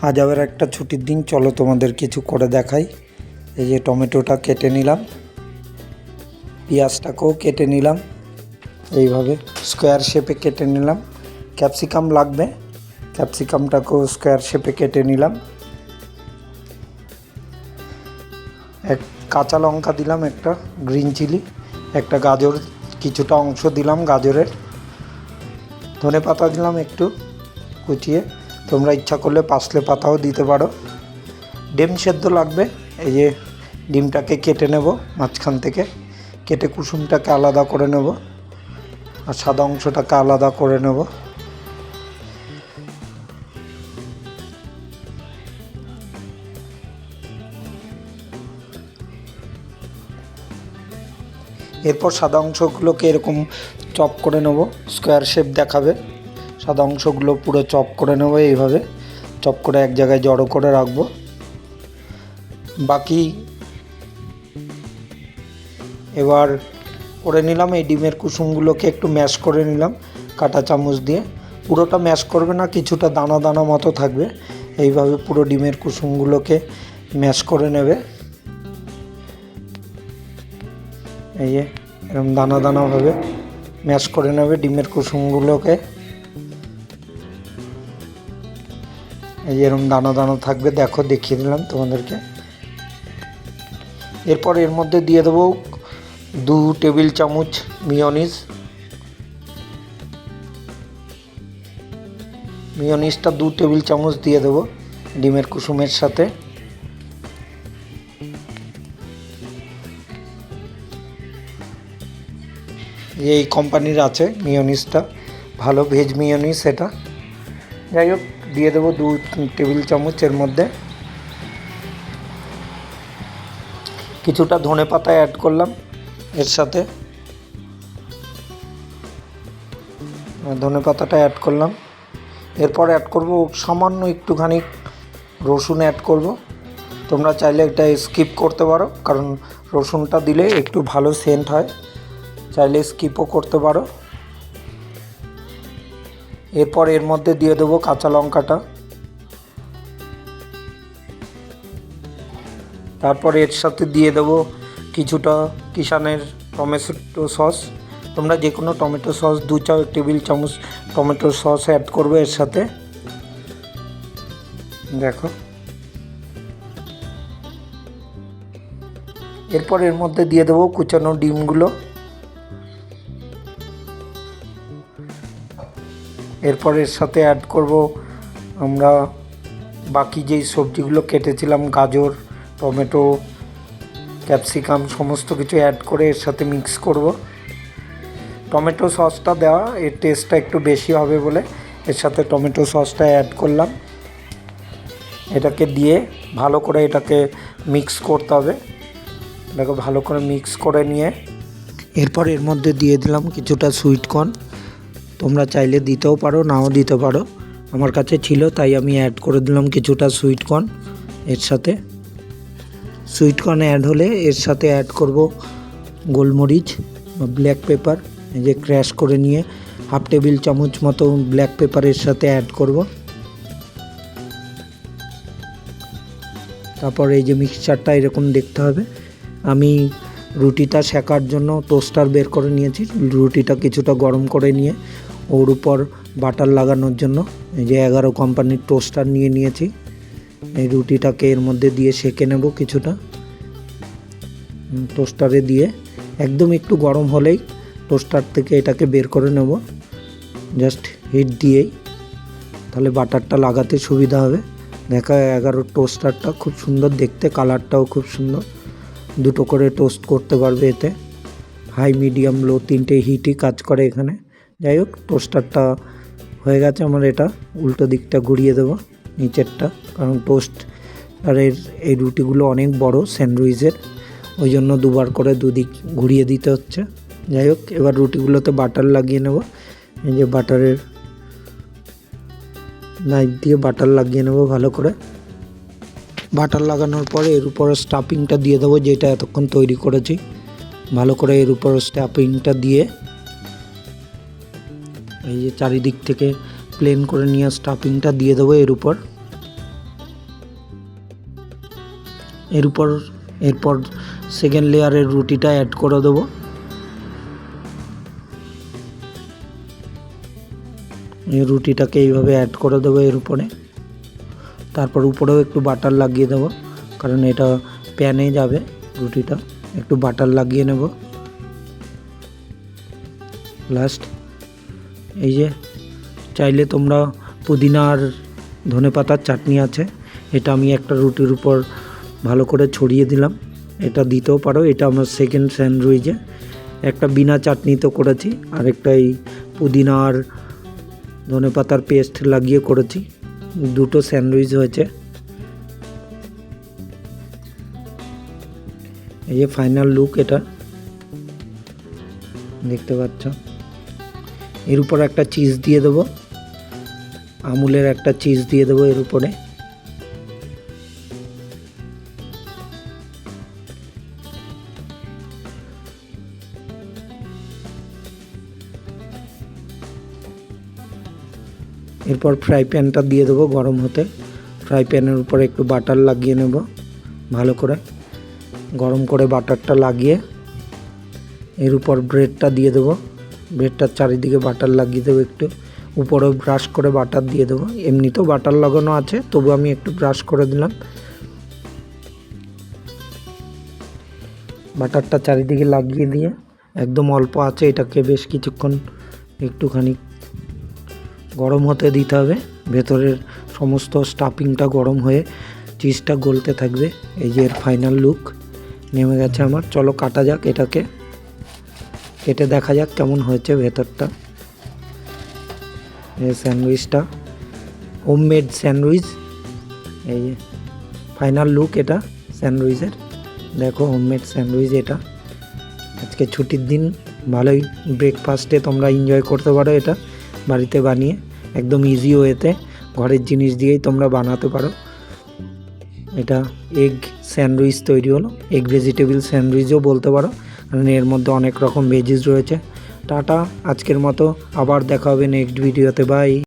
আজ আবার একটা ছুটির দিন, চলো তোমাদের কিছু করে দেখাই। এই যে টমেটোটা কেটে নিলাম, পেঁয়াজটাকেও কেটে নিলাম, এইভাবে স্কোয়ার শেপে কেটে নিলাম। ক্যাপসিকাম লাগবে, ক্যাপসিকামটাকেও স্কোয়ার শেপে কেটে নিলাম। এক কাঁচা লঙ্কা দিলাম, একটা গ্রিন চিলি, একটা গাজর কিছুটা অংশ দিলাম গাজরের, ধনে পাতা দিলাম একটু কুচিয়ে, তোমরা ইচ্ছা করলে পাসলে পাতাও দিতে পারো। ডিম সেদ্ধ লাগবে, এই যে ডিমটাকে কেটে নেব, মাঝখান থেকে কেটে কুসুমটাকে আলাদা করে নেব আর সাদা অংশটাকে আলাদা করে নেব। এরপর সাদা অংশগুলোকে এরকম চপ করে নেব, স্কোয়ার শেপ দেখাবে। সাদা অংশগুলো পুরো চপ করে নেব, এইভাবে চপ করে এক জায়গায় জড়ো করে রাখবো। বাকি এবার করে নিলাম, এই ডিমের কুসুমগুলোকে একটু ম্যাশ করে নিলাম কাঁটা চামচ দিয়ে। পুরোটা ম্যাশ করবে না, কিছুটা দানা দানা মতো থাকবে, এইভাবে পুরো ডিমের কুসুমগুলোকে ম্যাশ করে নেবে। এই যে এরকম দানা দানাভাবে ম্যাশ করে নেবে ডিমের কুসুমগুলোকে। এই যে এরকম দানা দানা থাকবে, দেখো দেখিয়ে দিলাম তোমাদেরকে। এরপর এর মধ্যে দিয়ে দেবো 2 টেবিল চামচ মিওনিজটা 2 টেবিল চামচ দিয়ে দেবো ডিমের কুসুমের সাথে। এই কোম্পানির আছে মিওনিজটা, ভালো ভেজ মিওনিজ এটা। যাই হোক, দিয়ে দেবো 2 টেবিল চামচ। এর মধ্যে কিছুটা ধনে পাতা অ্যাড করলাম এর সাথে, ধনে পাতাটা অ্যাড করলাম। এরপর অ্যাড করব সামান্য একটুখানি রসুন অ্যাড করব। তোমরা চাইলে এটা স্কিপ করতে পারো, কারণ রসুনটা দিলে একটু ভালো সেন্ট হয়, চাইলে স্কিপও করতে পারো। এরপর এর মধ্যে দিয়ে দেবো কাঁচা লঙ্কাটা, তারপর এর সাথে দিয়ে দেবো কিছুটা কিষানের টমেটো সস। তোমরা যে কোনো টমেটো সস 2 টেবিল চামচ টমেটো সস অ্যাড করবে এর সাথে, দেখো। এরপর এর মধ্যে দিয়ে দেবো কুচানো ডিমগুলো। এরপর এর সাথে অ্যাড করব আমরা বাকি যেই সবজিগুলো কেটেছিলাম, গাজর, টমেটো, ক্যাপসিকাম, সমস্ত কিছু অ্যাড করে এর সাথে মিক্স করব। টমেটো সসটা দেওয়া এর টেস্টটা একটু বেশি হবে বলে এর সাথে টমেটো সসটা অ্যাড করলাম। এটাকে দিয়ে ভালো করে এটাকে মিক্স করতে হবে, এটাকে ভালো করে মিক্স করে নিয়ে এরপর এর মধ্যে দিয়ে দিলাম কিছুটা সুইট কর্ন। তোমরা চাইলে দিতেও পারো, নাও দিতে পারো, আমার কাছে ছিল তাই আমি অ্যাড করে দিলাম কিছুটা সুইট কর্ন এর সাথে। সুইট কর্ন অ্যাড হলে এর সাথে অ্যাড করব গোলমরিচ বা ব্ল্যাক পেপার, এই যে ক্র্যাশ করে নিয়ে 1/2 টেবিল চামচ মতো ব্ল্যাক পেপার এর সাথে অ্যাড করব। তারপর এই যে মিক্সচারটা এরকম দেখতে হবে। আমি রুটিটা সেকার জন্য টোস্টার বের করে নিয়েছি, রুটিটা কিছুটা গরম করে নিয়ে ওর উপর বাটার লাগানোর জন্য এই যে 11 কোম্পানির টোস্টার নিয়েছি। এই রুটিটাকে এর মধ্যে দিয়ে সেঁকে নেব কিছুটা, টোস্টারে দিয়ে একদম একটু গরম হলেই টোস্টার থেকে এটাকে বের করে নেব, জাস্ট হিট দিয়েই, তাহলে বাটারটা লাগাতে সুবিধা হবে। দেখা 11 টোস্টারটা খুব সুন্দর দেখতে, কালারটাও খুব সুন্দর, 2টো করে টোস্ট করতে পারবে এতে। হাই, মিডিয়াম, লো 3টে হিটই কাজ করে এখানে। যাই হোক, টোস্টারটা হয়ে গেছে আমার, এটা উল্টো দিকটা ঘুরিয়ে দেবো নিচেরটা, কারণ টোস্ট আর এই রুটিগুলো অনেক বড় স্যান্ডউইচের, ওই জন্য 2বার করে 2 দিক ঘুরিয়ে দিতে হচ্ছে। যাই হোক, এবার রুটিগুলোতে বাটার লাগিয়ে নেব, এই যে বাটারের নাইফ দিয়ে বাটার লাগিয়ে নেব ভালো করে। বাটার লাগানোর পরে এর উপরে স্টাফিংটা দিয়ে দেবো, যেটা এতক্ষণ তৈরি করেছি। ভালো করে এর উপর স্টাফিংটা দিয়ে এই যে চারিদিক থেকে প্লেন করে নিয়ে স্টাফিংটা দিয়ে দেবো এর উপর। এরপর সেকেন্ড লেয়ারের রুটিটা অ্যাড করে দেবো। এই রুটিটাকে এইভাবে অ্যাড করে দেবো এর উপরে। তারপর উপরেও একটু বাটার লাগিয়ে দেবো, কারণ এটা প্যানে যাবে রুটিটা। একটু বাটার লাগিয়ে নেব। লাস্ট এই যে চাইলে তোমরা পুদিনা আর ধনেপাতার চাটনি আছে, এটা আমি একটা রুটির উপর ভালো করে ছড়িয়ে দিলাম। এটা দিতেও পারো। এটা আমার সেকেন্ড স্যান্ডউইচে, একটা বিনা চাটনিতে করেছি আর একটা এই পুদিনা আর ধনেপাতার পেস্ট লাগিয়ে করেছি। দুটো স্যান্ডউইচ হয়েছে। এই যে ফাইনাল লুক, এটা দেখতে পাচ্ছ। এর উপর একটা চিজ দিয়ে দেবো, আমুলের একটা চিজ দিয়ে দেবো এর উপরে। এরপর ফ্রাই প্যানটা দিয়ে দেবো গরম হতে। ফ্রাই প্যানের উপর একটু বাটার লাগিয়ে নেব ভালো করে। গরম করে বাটারটা লাগিয়ে এর উপর ব্রেডটা দিয়ে দেবো। ব্রেডটার চারিদিকে বাটার লাগিয়ে দেবো একটু। উপরেও ব্রাশ করে বাটার দিয়ে দেবো। এমনিতেও বাটার লাগানো আছে, তবু আমি একটু ব্রাশ করে দিলাম। বাটারটা চারিদিকে লাগিয়ে দিয়ে একদম অল্প আছে এটাকে বেশ কিছুক্ষণ একটুখানি গরম হতে দিতে হবে। ভেতরের সমস্ত স্টাফিংটা গরম হয়ে চিজটা গলতে থাকবে। এই যে এর ফাইনাল লুক নেমে গেছে আমার। চলো কাটা যাক, এটাকে কেটে দেখা যাক কেমন হয়েছে ভেতরটা। এই স্যান্ডউইচটা হোমমেড স্যান্ডউইচ। এই যে ফাইনাল লুক এটা স্যান্ডউইচের। দেখো হোমমেড স্যান্ডউইচ এটা। আজকে ছুটির দিন, ভালোই ব্রেকফাস্টে তোমরা এনজয় করতে পারো এটা বাড়িতে বানিয়ে। একদম ইজি ওয়েতে ঘরের জিনিস দিয়েই তোমরা বানাতে পারো। এটা এগ স্যান্ডউইচ তৈরি হলো। এগ ভেজিটেবল স্যান্ডউইচও বলতে পারো, কারণ এর মধ্যে অনেক রকম ভেজিস রয়েছে। টাটা, আজকের মতো। আবার দেখা হবে নেক্সট ভিডিওতে। বাই।